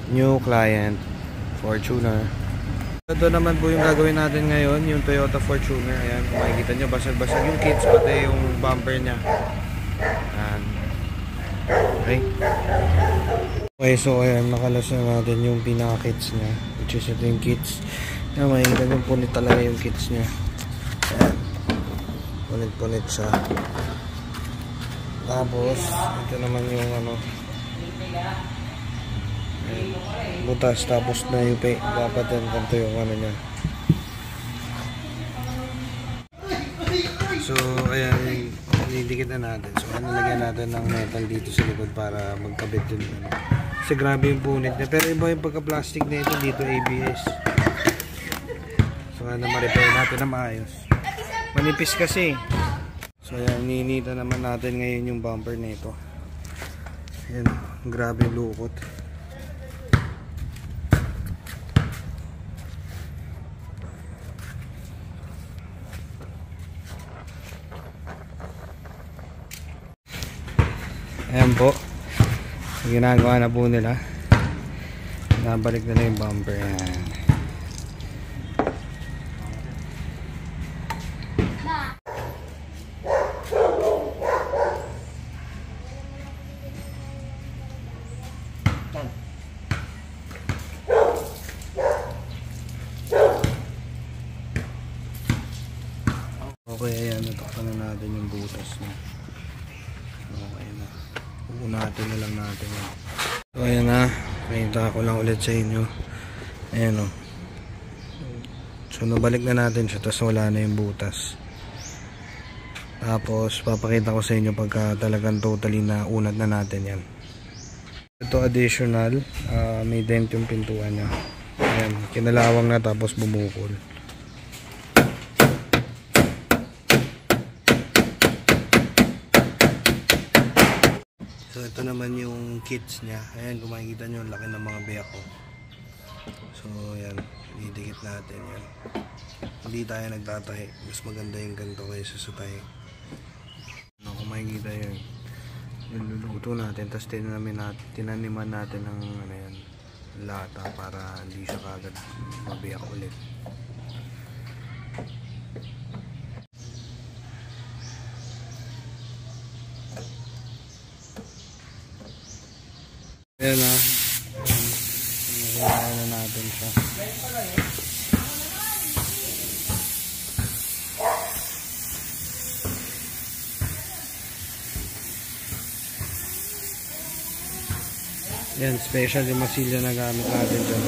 New client, Fortuner. Ito naman po yung gagawin natin ngayon, yung Toyota Fortuner. Ayan, kung makikita nyo, basag-basag yung kits, pati yung bumper nya. Ayan. Okay. Okay, so ayan, nakalas na natin yung pinaka-kits nya, which is ito yung kits. Ayan, makikita nyo, punit talaga yung kits nya. Ayan. Punit-punit siya. Tapos, ito naman yung ano, butas, tapos na yung dapat yan kanto yung ano nya. So ayan, nidikit na natin. So nilagyan natin ng metal dito sa likod para magkabit yung ano. Kasi grabe yung punit niya, pero iba yung pagka-plastic na ito dito, ABS. So na ma-repair natin na maayos. Manipis kasi. So ayan, ninita naman natin ngayon yung bumper na ito. Ayan, grabe yung lukot. Ayan po, ginagawa na po nila, nabalik nila yung bumper. Ayan. Okay, ayan, natakpan na natin yung butas niya. Okay na, unatin na lang natin yan. So ayan na, pakita ko lang ulit sa inyo. Ayan o. So nabalik na natin siya, tapos wala na yung butas. Tapos papakita ko sa inyo pagka talagang totally na unat na natin yan. Ito additional, may dent yung pintuan niya. Ayan, kinalawang na tapos bumukol. So ito naman yung kits niya. Ayan, kung makikita nyo, laki ng mga biyak ko. So ayan, didikit natin yan. Hindi tayo nagtatahi, mas maganda yung ganito kaysa sa tahi. Kung makikita yun, yung luluto natin, tapos tinaniman natin ng ano yan, lata para hindi siya kagad mabiyak ulit. Ayan na, nakilala na natin siya. Ayan, special yung masilya na gamit natin dyan.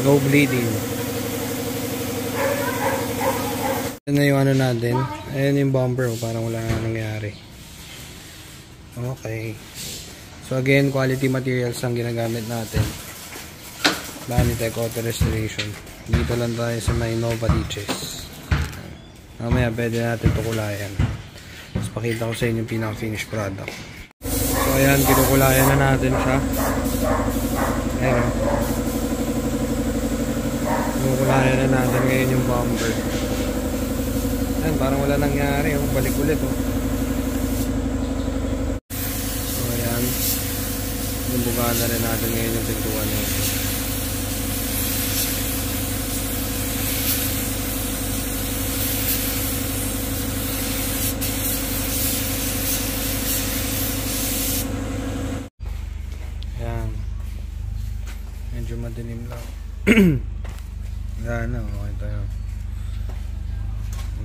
No bleeding. Ayan na yung ano natin. Ayan yung bumper, parang wala na nangyari. Okay. So again, quality materials ang ginagamit natin. Vanitec Auto Restoration. Dito lang tayo sa may Nova Ditches. Mamaya pwede natin tukulayan. Tapos pakita ko sa inyo yung pinaka-finished product. So ayan, kinukulayan na natin siya. Ayan o. Kinukulayan na natin ngayon yung bumper. Ayan, parang wala nangyari. Balik ulit o. Bubugaan na rin natin ngayon yung pintuan nito. Ayan. Medyo madilim lang. Ayan na, okay tayo.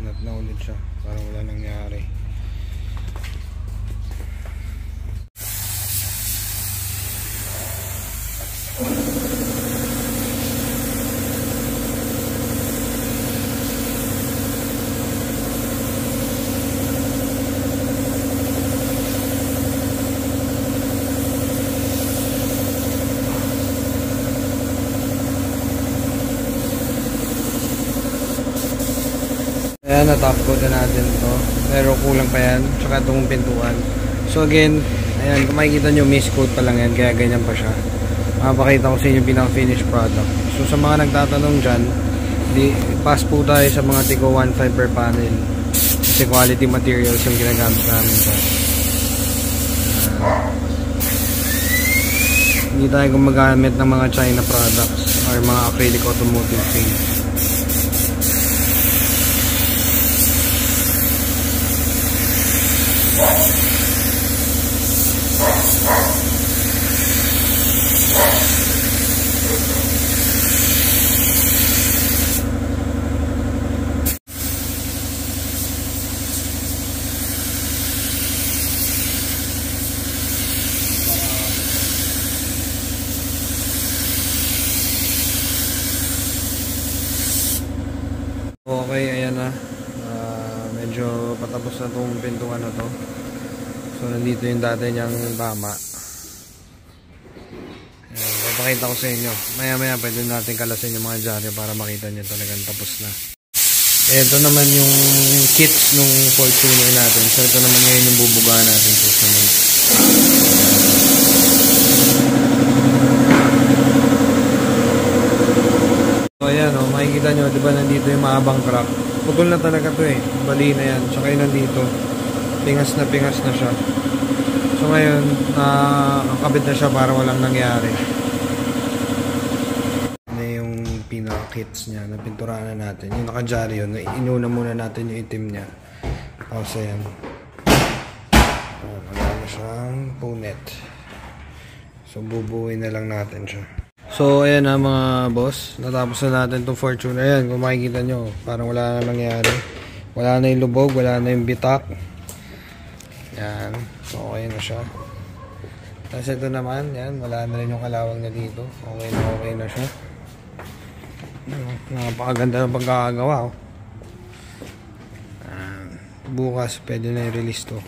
Unat na ulit siya. Parang wala nangyari. Ayan, na-top coat na natin ito. Pero kulang pa yan. Tsaka itong pintuan. So again, ayan, kung makikita nyo, miss coat pa lang yan. Kaya ganyan pa siya. Mapakita ko sa inyo yung pinaka-finished product. So sa mga nagtatanong dyan, pass po tayo sa mga Tico 1.5 per panel. Kasi quality materials yung ginagamit namin dyan. Hindi Hindi tayo gumagamit ng mga China products or mga acrylic automotive paint. Okay, ayan na. Medyo patapos na itong pintuan na to. So, nandito yung dati niyang tama. Ayan, papakita ko sa inyo. Maya-maya pwede natin kalasin yung mga dyaryo para makita nyo talagang tapos na. Ito naman yung kits nung Fortuner natin. So, ito naman ngayon yung bubugaan natin susunod. So, ayan o, makikita nyo, diba nandito yung mahabang crack. Putol na talaga to eh. Bali na yan. Tsaka yun nandito. Pingas na siya. So ngayon, kakabit na siya para walang nangyari. Ano yung pinaka-kits niya. Napinturahan na natin. Yung naka-dyaryo, inuna muna natin yung itim niya. Tapos ayan. Wala na siyang punit. So bubuuin na lang natin siya. So ayan na mga boss, natapos na natin itong Fortuner. Ayan, kung makikita nyo, parang wala na nangyari. Wala na yung lubog, wala na yung bitak. Yan, so okay na siya. Tapos ito naman, yan, wala na rin yung kalawang na dito. Okay na siya. Napakaganda ng pagkakagawa. Bukas pwede na i-release to.